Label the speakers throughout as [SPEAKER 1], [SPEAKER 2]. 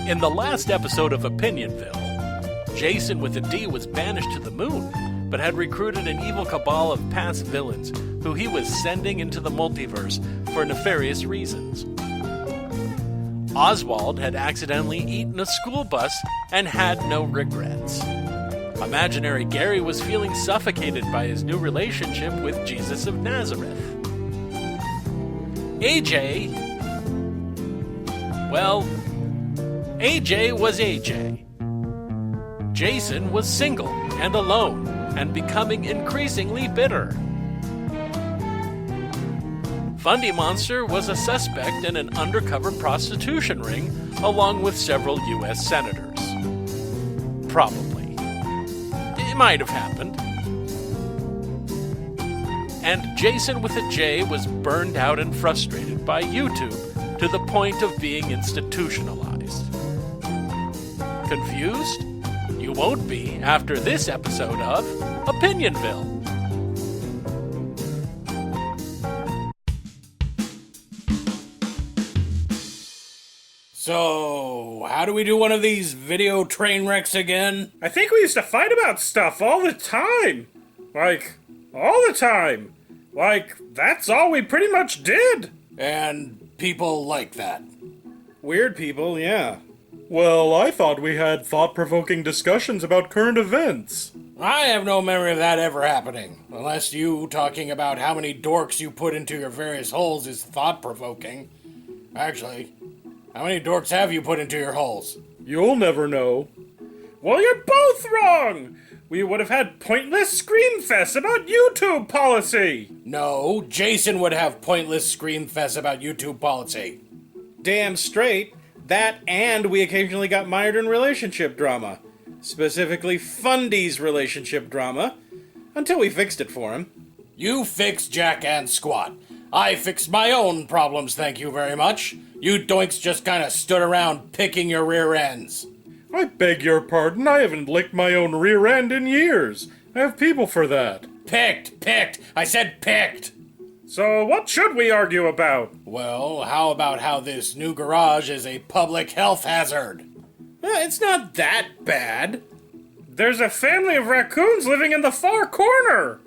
[SPEAKER 1] In the last episode of Opinion-Ville, Jason with a D was banished to the moon, but had recruited an evil cabal of past villains who he was sending into the multiverse for nefarious reasons. Oswald had accidentally eaten a school bus and had no regrets. Imaginary Gary was feeling suffocated by his new relationship with Jesus of Nazareth. AJ was AJ. Jason was single and alone and becoming increasingly bitter. Fundy Monster was a suspect in an undercover prostitution ring along with several U.S. senators. Probably. It might have happened. And Jason with a J was burned out and frustrated by YouTube to the point of being institutionalized. Confused? You won't be after this episode of Opinion-Ville.
[SPEAKER 2] So, how do we do one of these video train wrecks again?
[SPEAKER 3] I think we used to fight about stuff all the time. All the time. That's all we pretty much did.
[SPEAKER 2] And people like that.
[SPEAKER 3] Weird people, yeah.
[SPEAKER 4] Well, I thought we had thought-provoking discussions about current events.
[SPEAKER 2] I have no memory of that ever happening. Unless you talking about how many dorks you put into your various holes is thought-provoking. Actually, how many dorks have you put into your holes?
[SPEAKER 4] You'll never know.
[SPEAKER 3] Well, you're both wrong! We would have had pointless scream fests about YouTube policy!
[SPEAKER 2] No, Jason would have pointless scream fests about YouTube policy.
[SPEAKER 3] Damn straight. That and we occasionally got mired in relationship drama. Specifically, Fundy's relationship drama. Until we fixed it for him.
[SPEAKER 2] You fixed Jack and Squat. I fixed my own problems, thank you very much. You doinks just kinda stood around picking your rear ends.
[SPEAKER 4] I beg your pardon, I haven't licked my own rear end in years. I have people for that.
[SPEAKER 2] Picked! I said picked!
[SPEAKER 3] So what should we argue about?
[SPEAKER 2] Well, how about how this new garage is a public health hazard?
[SPEAKER 3] It's not that bad. There's a family of raccoons living in the far corner.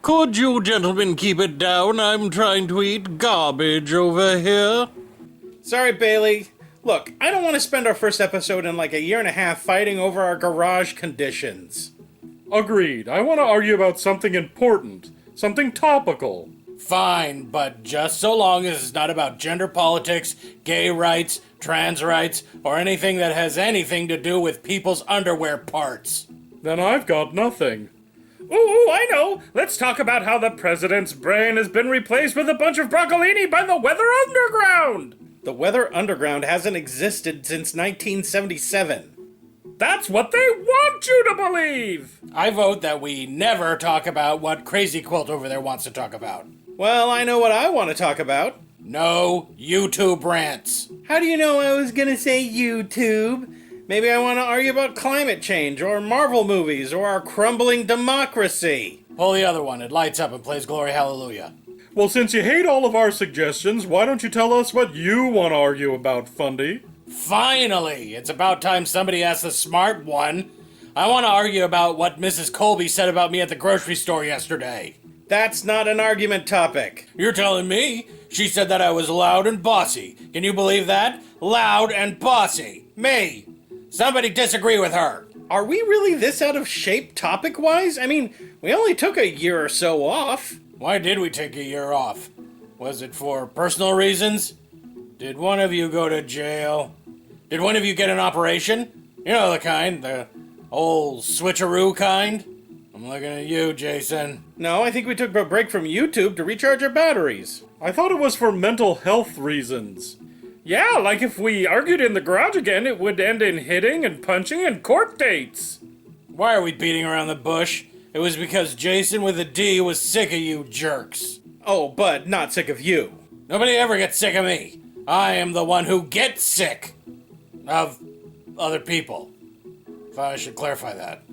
[SPEAKER 2] Could you gentlemen keep it down? I'm trying to eat garbage over here.
[SPEAKER 3] Sorry, Bailey. Look, I don't want to spend our first episode in a year and a half fighting over our garage conditions.
[SPEAKER 4] Agreed. I want to argue about something important. Something topical.
[SPEAKER 2] Fine, but just so long as it's not about gender politics, gay rights, trans rights, or anything that has anything to do with people's underwear parts.
[SPEAKER 4] Then I've got nothing.
[SPEAKER 3] Ooh, I know! Let's talk about how the president's brain has been replaced with a bunch of broccolini by the Weather Underground! The Weather Underground hasn't existed since 1977. That's what they want you to believe!
[SPEAKER 2] I vote that we never talk about what Crazy Quilt over there wants to talk about.
[SPEAKER 3] Well, I know what I want to talk about.
[SPEAKER 2] No YouTube rants.
[SPEAKER 3] How do you know I was gonna say YouTube? Maybe I want to argue about climate change, or Marvel movies, or our crumbling democracy.
[SPEAKER 2] Pull the other one, it lights up and plays Glory Hallelujah.
[SPEAKER 4] Well, since you hate all of our suggestions, why don't you tell us what you want to argue about, Fundy?
[SPEAKER 2] Finally! It's about time somebody asked the smart one. I want to argue about what Mrs. Colby said about me at the grocery store yesterday.
[SPEAKER 3] That's not an argument topic.
[SPEAKER 2] You're telling me? She said that I was loud and bossy. Can you believe that? Loud and bossy. Me. Somebody disagree with her.
[SPEAKER 3] Are we really this out of shape topic-wise? I mean, we only took a year or so off.
[SPEAKER 2] Why did we take a year off? Was it for personal reasons? Did one of you go to jail? Did one of you get an operation? You know the kind, the old switcheroo kind? I'm looking at you, Jason.
[SPEAKER 3] No, I think we took a break from YouTube to recharge our batteries.
[SPEAKER 4] I thought it was for mental health reasons.
[SPEAKER 3] Yeah, like if we argued in the garage again, it would end in hitting and punching and court dates.
[SPEAKER 2] Why are we beating around the bush? It was because Jason with a D was sick of you jerks.
[SPEAKER 3] Oh, but not sick of you.
[SPEAKER 2] Nobody ever gets sick of me. I am the one who gets sick of other people. If I should clarify that.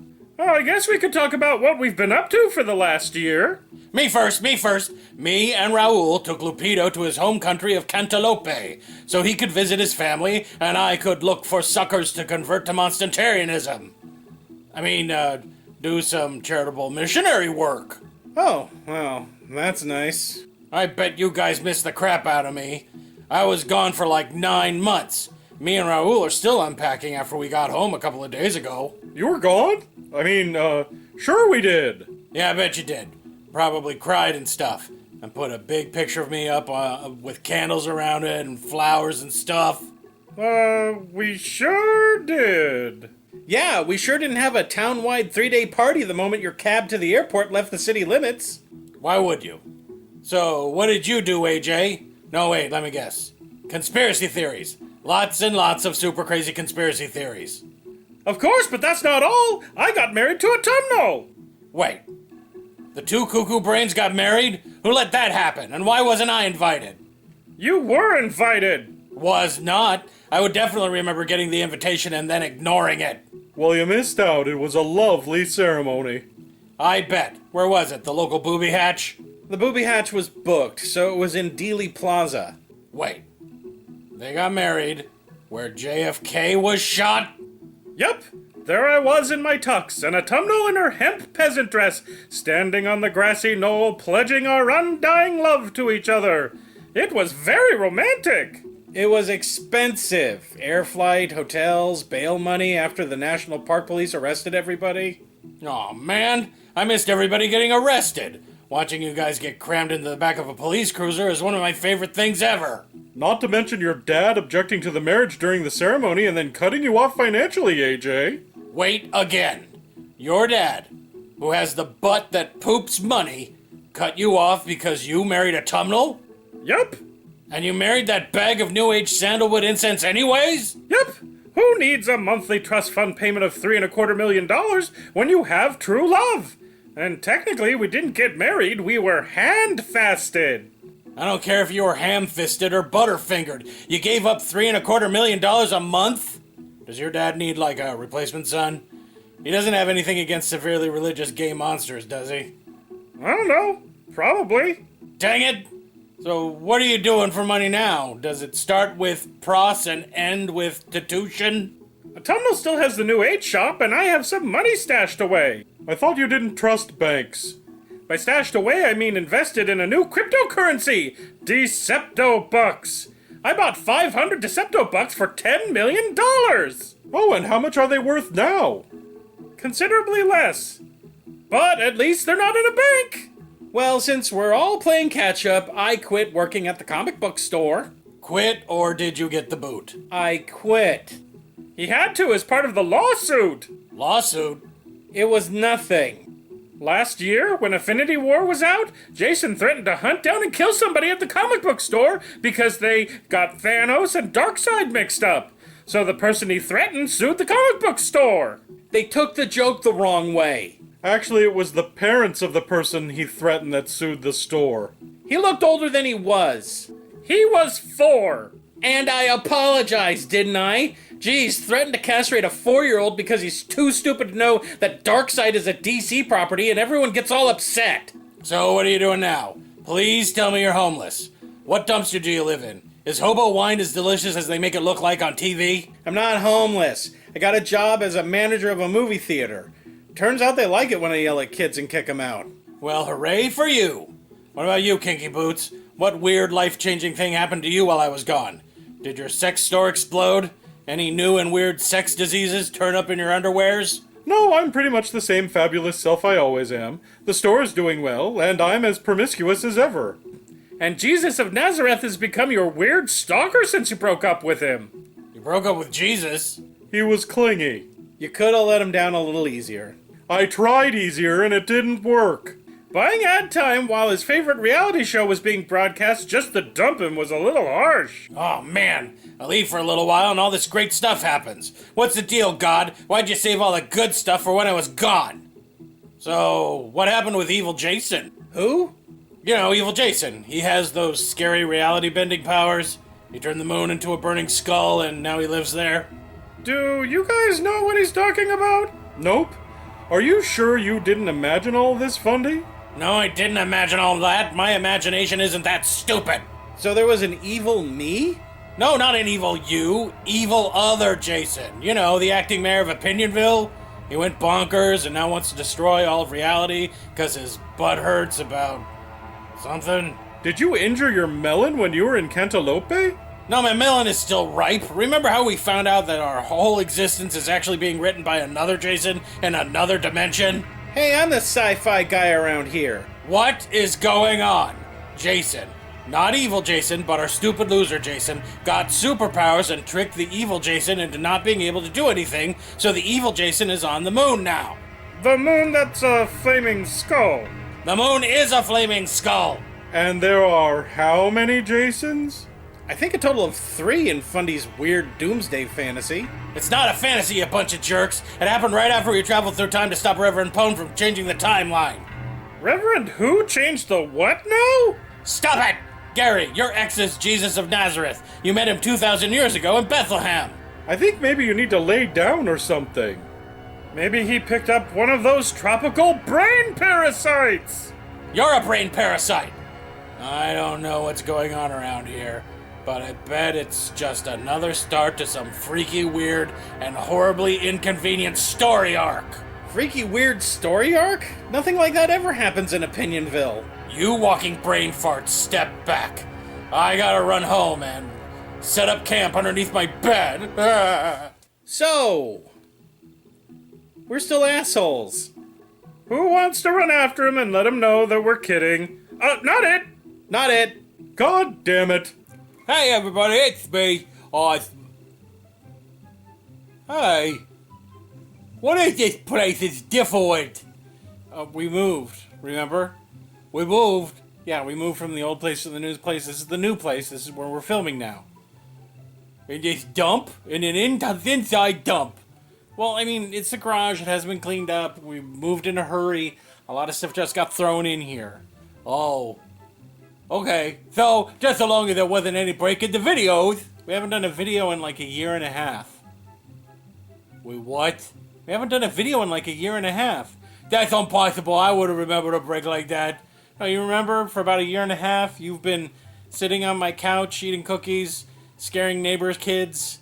[SPEAKER 3] Well, I guess we could talk about what we've been up to for the last year.
[SPEAKER 2] Me first. Me and Raul took Lupito to his home country of Cantaloupe, so he could visit his family, and I could look for suckers to convert to Monstantarianism. I mean, do some charitable missionary work.
[SPEAKER 3] Oh, well, that's nice.
[SPEAKER 2] I bet you guys missed the crap out of me. I was gone for like 9 months. Me and Raul are still unpacking after we got home a couple of days ago.
[SPEAKER 4] You were gone? I mean, sure we did.
[SPEAKER 2] Yeah, I bet you did. Probably cried and stuff. And put a big picture of me up with candles around it and flowers and stuff.
[SPEAKER 3] We sure did. Yeah, we sure didn't have a town-wide 3-day party the moment your cab to the airport left the city limits.
[SPEAKER 2] Why would you? So, what did you do, AJ? No, wait, let me guess. Conspiracy theories. Lots and lots of super crazy conspiracy theories.
[SPEAKER 3] Of course, but that's not all. I got married to a Tumno.
[SPEAKER 2] Wait. The two cuckoo brains got married? Who let that happen? And why wasn't I invited?
[SPEAKER 3] You were invited.
[SPEAKER 2] Was not. I would definitely remember getting the invitation and then ignoring it.
[SPEAKER 4] Well, you missed out. It was a lovely ceremony.
[SPEAKER 2] I bet. Where was it? The local booby hatch?
[SPEAKER 3] The booby hatch was booked, so it was in Dealey Plaza.
[SPEAKER 2] Wait. They got married where JFK was shot?
[SPEAKER 3] Yep. There I was in my tux, and a Tumnal in her hemp peasant dress, standing on the grassy knoll, pledging our undying love to each other. It was very romantic. It was expensive. Air flight, hotels, bail money after the National Park Police arrested everybody.
[SPEAKER 2] Aw, man. I missed everybody getting arrested. Watching you guys get crammed into the back of a police cruiser is one of my favorite things ever.
[SPEAKER 4] Not to mention your dad objecting to the marriage during the ceremony and then cutting you off financially, AJ.
[SPEAKER 2] Wait again. Your dad, who has the butt that poops money, cut you off because you married a Tumnal?
[SPEAKER 3] Yup.
[SPEAKER 2] And you married that bag of New Age sandalwood incense anyways?
[SPEAKER 3] Yup. Who needs a monthly trust fund payment of $3.25 million when you have true love? And technically, we didn't get married, we were hand-fasted.
[SPEAKER 2] I don't care if you were ham-fisted or butterfingered. You gave up $3.25 million a month? Does your dad need, like, a replacement son? He doesn't have anything against severely religious gay monsters, does he?
[SPEAKER 3] I don't know. Probably.
[SPEAKER 2] Dang it! So what are you doing for money now? Does it start with pros and end with titution?
[SPEAKER 3] Autumnal still has the New Age shop, and I have some money stashed away.
[SPEAKER 4] I thought you didn't trust banks.
[SPEAKER 3] By stashed away, I mean invested in a new cryptocurrency, Decepto-Bucks. I bought 500 Decepto-Bucks for $10 million.
[SPEAKER 4] Oh, and how much are they worth now?
[SPEAKER 3] Considerably less. But at least they're not in a bank. Well, since we're all playing catch-up, I quit working at the comic book store.
[SPEAKER 2] Quit, or did you get the boot?
[SPEAKER 3] I quit. He had to as part of the lawsuit.
[SPEAKER 2] Lawsuit?
[SPEAKER 3] It was nothing. Last year, when Affinity War was out, Jason threatened to hunt down and kill somebody at the comic book store because they got Thanos and Darkseid mixed up. So the person he threatened sued the comic book store. They took the joke the wrong way.
[SPEAKER 4] Actually, it was the parents of the person he threatened that sued the store.
[SPEAKER 3] He looked older than he was. He was 4. And I apologized, didn't I? Geez, threatened to castrate a 4-year-old because he's too stupid to know that Darkseid is a DC property and everyone gets all upset.
[SPEAKER 2] So what are you doing now? Please tell me you're homeless. What dumpster do you live in? Is hobo wine as delicious as they make it look like on TV?
[SPEAKER 3] I'm not homeless. I got a job as a manager of a movie theater. Turns out they like it when I yell at kids and kick them out.
[SPEAKER 2] Well, hooray for you. What about you, Kinky Boots? What weird, life-changing thing happened to you while I was gone? Did your sex store explode? Any new and weird sex diseases turn up in your underwears?
[SPEAKER 4] No, I'm pretty much the same fabulous self I always am. The store is doing well, and I'm as promiscuous as ever.
[SPEAKER 3] And Jesus of Nazareth has become your weird stalker since you broke up with him.
[SPEAKER 2] You broke up with Jesus?
[SPEAKER 4] He was clingy.
[SPEAKER 3] You could have let him down a little easier.
[SPEAKER 4] I tried easier, and it didn't work.
[SPEAKER 3] Buying ad time while his favorite reality show was being broadcast just to dump him was a little harsh.
[SPEAKER 2] Oh, man. I leave for a little while and all this great stuff happens. What's the deal, God? Why'd you save all the good stuff for when I was gone? So, what happened with Evil Jason?
[SPEAKER 3] Who?
[SPEAKER 2] You know, Evil Jason. He has those scary reality-bending powers. He turned the moon into a burning skull and now he lives there.
[SPEAKER 3] Do you guys know what he's talking about?
[SPEAKER 4] Nope. Are you sure you didn't imagine all this, Fundy?
[SPEAKER 2] No, I didn't imagine all that. My imagination isn't that stupid.
[SPEAKER 3] So there was an evil me?
[SPEAKER 2] No, not an evil you. Evil other Jason. You know, the acting mayor of Opinion-Ville. He went bonkers and now wants to destroy all of reality because his butt hurts about something.
[SPEAKER 4] Did you injure your melon when you were in Cantaloupe?
[SPEAKER 2] No, my melon is still ripe. Remember how we found out that our whole existence is actually being written by another Jason in another dimension?
[SPEAKER 3] Hey, I'm the sci-fi guy around here.
[SPEAKER 2] What is going on? Jason, not evil Jason, but our stupid loser Jason, got superpowers and tricked the evil Jason into not being able to do anything, so the evil Jason is on the moon now.
[SPEAKER 4] The moon that's a flaming skull.
[SPEAKER 2] The moon is a flaming skull.
[SPEAKER 4] And there are how many Jasons?
[SPEAKER 3] I think a total of 3 in Fundy's weird doomsday fantasy.
[SPEAKER 2] It's not a fantasy, you bunch of jerks. It happened right after we traveled through time to stop Reverend Pone from changing the timeline.
[SPEAKER 4] Reverend who changed the what now?
[SPEAKER 2] Stop it! Gary, your ex is Jesus of Nazareth. You met him 2,000 years ago in Bethlehem.
[SPEAKER 4] I think maybe you need to lay down or something. Maybe he picked up one of those tropical brain parasites.
[SPEAKER 2] You're a brain parasite. I don't know what's going on around here, but I bet it's just another start to some freaky, weird, and horribly inconvenient story arc.
[SPEAKER 3] Freaky weird story arc? Nothing like that ever happens in Opinion-Ville.
[SPEAKER 2] You walking brain farts, step back. I gotta run home and set up camp underneath my bed.
[SPEAKER 3] So, we're still assholes.
[SPEAKER 4] Who wants to run after him and let him know that we're kidding? Not it!
[SPEAKER 3] Not it.
[SPEAKER 4] God damn it.
[SPEAKER 2] Hey everybody, it's me. Hey. What is this place? It's different. We moved, remember? We moved. Yeah, we moved from the old place to the new place. This is the new place. This is where we're filming now. In this dump? In an inside dump. Well, I mean, it's a garage. It hasn't been cleaned up. We moved in a hurry. A lot of stuff just got thrown in here. Oh. Okay, so just so long as there wasn't any break in the videos. We haven't done a video in like a year and a half. Wait, what? We haven't done a video in like a year and a half. That's impossible. I would have remembered a break like that. No, you remember for about a year and a half, you've been sitting on my couch eating cookies, scaring neighbors' kids.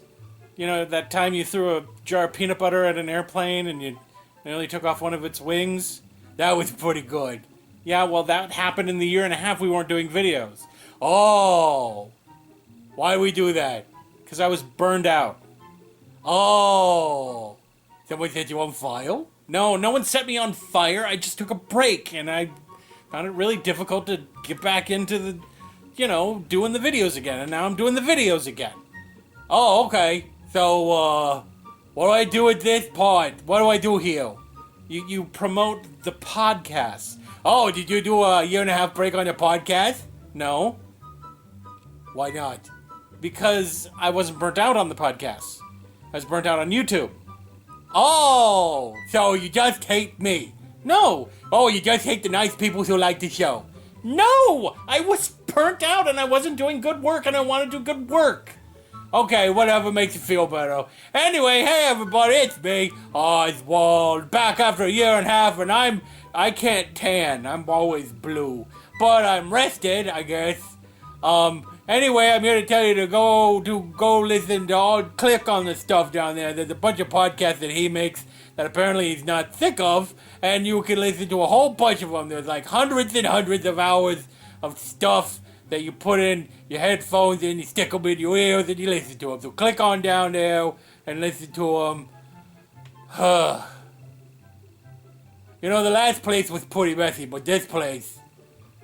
[SPEAKER 2] You know, that time you threw a jar of peanut butter at an airplane and you nearly took off one of its wings? That was pretty good. Yeah, well, that happened in the year and a half we weren't doing videos. Oh! Why we do that? Because I was burned out. Oh! Someone set you on fire? No, no one set me on fire. I just took a break, and I found it really difficult to get back into the, doing the videos again. And now I'm doing the videos again. Oh, okay. So, what do I do with this pod? What do I do here? You promote the podcast. Oh, did you do a year and a half break on your podcast? No. Why not? Because I wasn't burnt out on the podcast. I was burnt out on YouTube. Oh, so you just hate me? No. Oh, you just hate the nice people who like the show? No, I was burnt out and I wasn't doing good work and I want to do good work. Okay, whatever makes you feel better. Anyway, hey everybody, it's me, Oswald, back after a year and a half, and I can't tan. I'm always blue. But I'm rested, I guess. Anyway, I'm here to tell you to go listen to click on the stuff down there. There's a bunch of podcasts that he makes that apparently he's not sick of, and you can listen to a whole bunch of them. There's like hundreds and hundreds of hours of stuff that you put in your headphones and you stick them in your ears and you listen to them. So click on down there and listen to them. The last place was pretty messy, but this place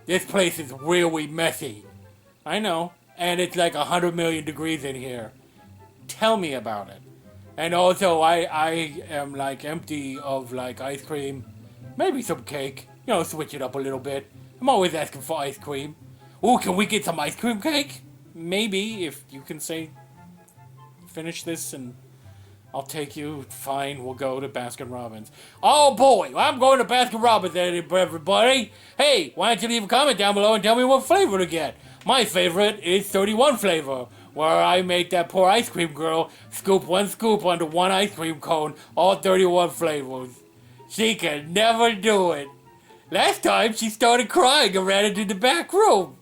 [SPEAKER 2] is really messy. I know, and it's like 100 million degrees in here. Tell me about it. And also, I am like empty of like ice cream, maybe some cake. Switch it up a little bit. I'm always asking for ice cream. Ooh, can we get some ice cream cake? Maybe, if you can say, finish this and I'll take you. Fine, we'll go to Baskin Robbins. Oh boy, I'm going to Baskin Robbins, everybody. Hey, why don't you leave a comment down below and tell me what flavor to get? My favorite is 31 flavor, where I make that poor ice cream girl scoop one scoop onto one ice cream cone, all 31 flavors. She can never do it. Last time she started crying and ran into the back room.